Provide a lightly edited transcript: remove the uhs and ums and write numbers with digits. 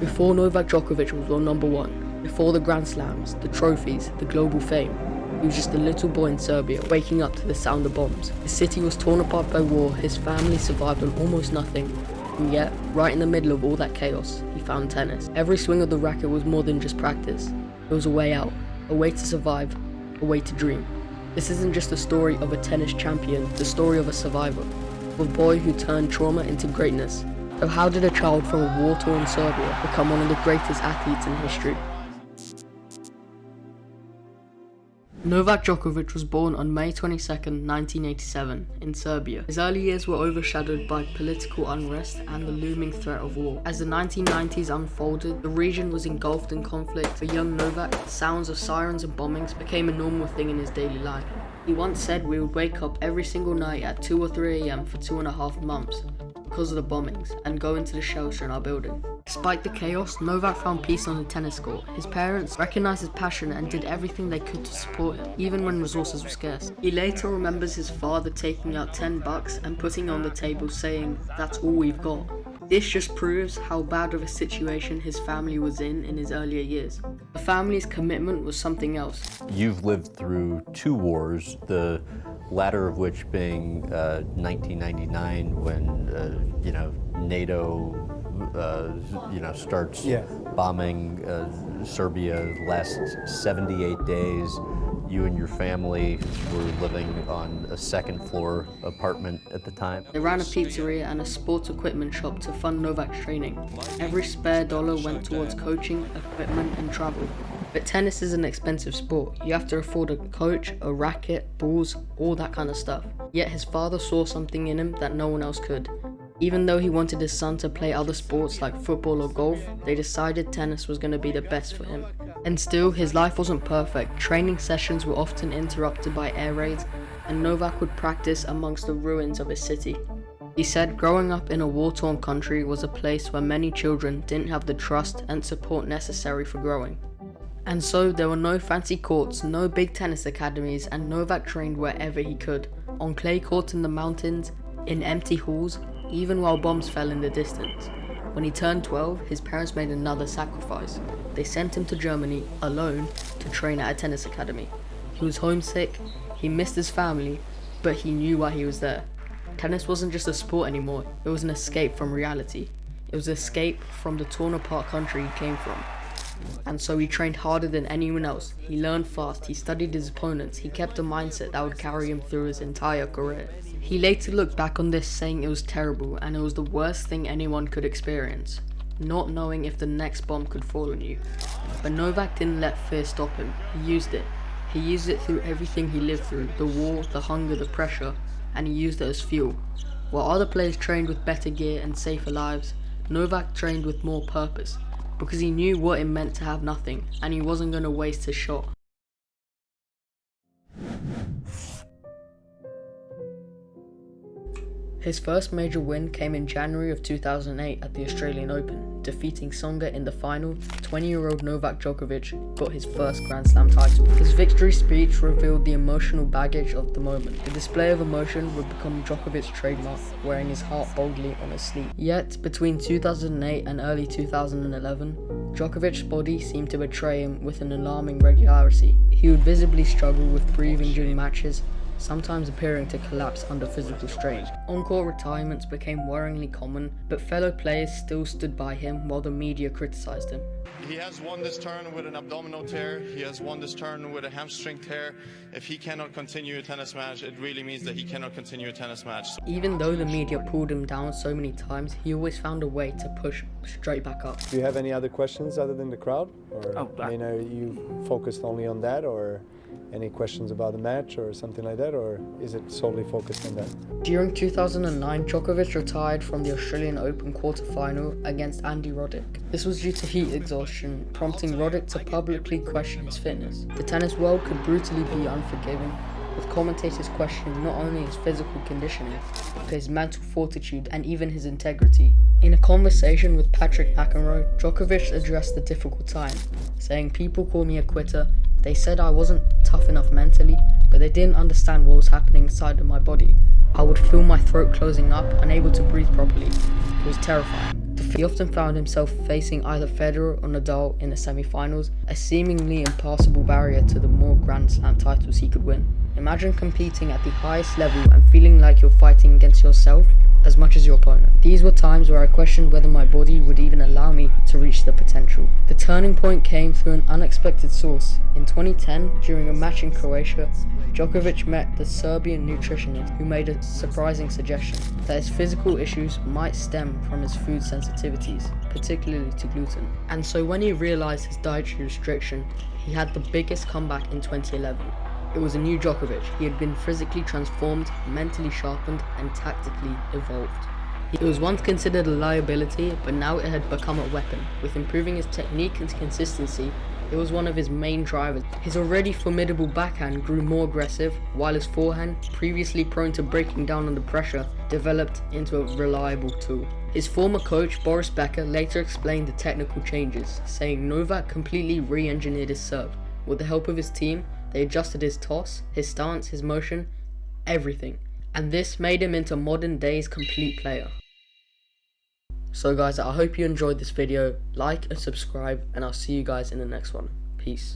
Before Novak Djokovic was world number one, before the Grand Slams, the trophies, the global fame, he was just a little boy in Serbia waking up to the sound of bombs. His city was torn apart by war, his family survived on almost nothing, and yet, right in the middle of all that chaos, he found tennis. Every swing of the racket was more than just practice. It was a way out, a way to survive, a way to dream. This isn't just a story of a tennis champion, the story of a survivor, of a boy who turned trauma into greatness. So how did a child from a war-torn Serbia become one of the greatest athletes in history? Novak Djokovic was born on May 22, 1987, in Serbia. His early years were overshadowed by political unrest and the looming threat of war. As the 1990s unfolded, the region was engulfed in conflict. For young Novak, sounds of sirens and bombings became a normal thing in his daily life. He once said we would wake up every single night at 2 or 3 a.m. for 2.5 months because of the bombings and go into the shelter in our building. Despite the chaos, Novak found peace on the tennis court. His parents recognized his passion and did everything they could to support him, even when resources were scarce. He later remembers his father taking out $10 and putting it on the table saying, "That's all we've got." This just proves how bad of a situation his family was in his earlier years. The family's commitment was something else. You've lived through 2 wars, the latter of which being 1999 when NATO starts bombing Serbia. Last 78 days, you and your family were living on a 2nd floor apartment at the time. They ran a pizzeria and a sports equipment shop to fund Novak's training. Every spare dollar went towards coaching, equipment and travel. But tennis is an expensive sport. You have to afford a coach, a racket, balls, all that kind of stuff. Yet his father saw something in him that no one else could. Even though he wanted his son to play other sports like football or golf, they decided tennis was going to be the best for him. And still, his life wasn't perfect. Training sessions were often interrupted by air raids, and Novak would practice amongst the ruins of his city. He said growing up in a war-torn country was a place where many children didn't have the trust and support necessary for growing. And so there were no fancy courts, no big tennis academies, and Novak trained wherever he could, on clay courts in the mountains, in empty halls, even while bombs fell in the distance. When he turned 12, his parents made another sacrifice. They sent him to Germany, alone, to train at a tennis academy. He was homesick, he missed his family, but he knew why he was there. Tennis wasn't just a sport anymore, it was an escape from reality. It was an escape from the torn apart country he came from. And so he trained harder than anyone else. He learned fast, he studied his opponents, he kept a mindset that would carry him through his entire career. He later looked back on this saying it was terrible and it was the worst thing anyone could experience, not knowing if the next bomb could fall on you. But Novak didn't let fear stop him, he used it. He used it through everything he lived through, the war, the hunger, the pressure, and he used it as fuel. While other players trained with better gear and safer lives, Novak trained with more purpose, because he knew what it meant to have nothing, and he wasn't going to waste his shot. His first major win came in January of 2008 at the Australian Open, defeating Tsonga in the final. 20-year-old Novak Djokovic got his first Grand Slam title. His victory speech revealed the emotional baggage of the moment. The display of emotion would become Djokovic's trademark, wearing his heart boldly on his sleeve. Yet, between 2008 and early 2011, Djokovic's body seemed to betray him with an alarming regularity. He would visibly struggle with breathing during matches, sometimes appearing to collapse under physical strain. On-court retirements became worryingly common, but fellow players still stood by him while the media criticized him. He has won this tournament with an abdominal tear, he has won this tournament with a hamstring tear. If he cannot continue a tennis match, it really means that he cannot continue a tennis match. Even though the media pulled him down so many times, he always found a way to push straight back up. Do you have any other questions other than the crowd? Or, are you focused only on that, or any questions about the match or something like that, or is it solely focused on that? During 2009, Djokovic retired from the Australian Open quarter-final against Andy Roddick. This was due to heat exhaustion, prompting Roddick to publicly question his fitness. The tennis world could brutally be unforgiving, with commentators questioning not only his physical conditioning, but his mental fortitude and even his integrity. In a conversation with Patrick McEnroe, Djokovic addressed the difficult time, saying, "People call me a quitter. They said I wasn't tough enough mentally, but they didn't understand what was happening inside of my body. I would feel my throat closing up, unable to breathe properly. It was terrifying. The he often found himself facing either Federer or Nadal in the semi-finals, a seemingly impassable barrier to the more Grand Slam titles he could win. Imagine competing at the highest level and feeling like you're fighting against yourself as much as your opponent. These were times where I questioned whether my body would even allow me to reach the potential. The turning point came through an unexpected source. In 2010, during a match in Croatia, Djokovic met the Serbian nutritionist who made a surprising suggestion that his physical issues might stem from his food sensitivities, particularly to gluten. And so when he realized his dietary restriction, he had the biggest comeback in 2011. It was a new Djokovic. He had been physically transformed, mentally sharpened, and tactically evolved. He was once considered a liability, but now it had become a weapon. With improving his technique and consistency, it was one of his main drivers. His already formidable backhand grew more aggressive, while his forehand, previously prone to breaking down under pressure, developed into a reliable tool. His former coach, Boris Becker, later explained the technical changes, saying Novak completely re-engineered his serve. With the help of his team, they adjusted his toss, his stance, his motion, everything. And this made him into modern day's complete player. So guys, I hope you enjoyed this video. Like and subscribe, and I'll see you guys in the next one. Peace.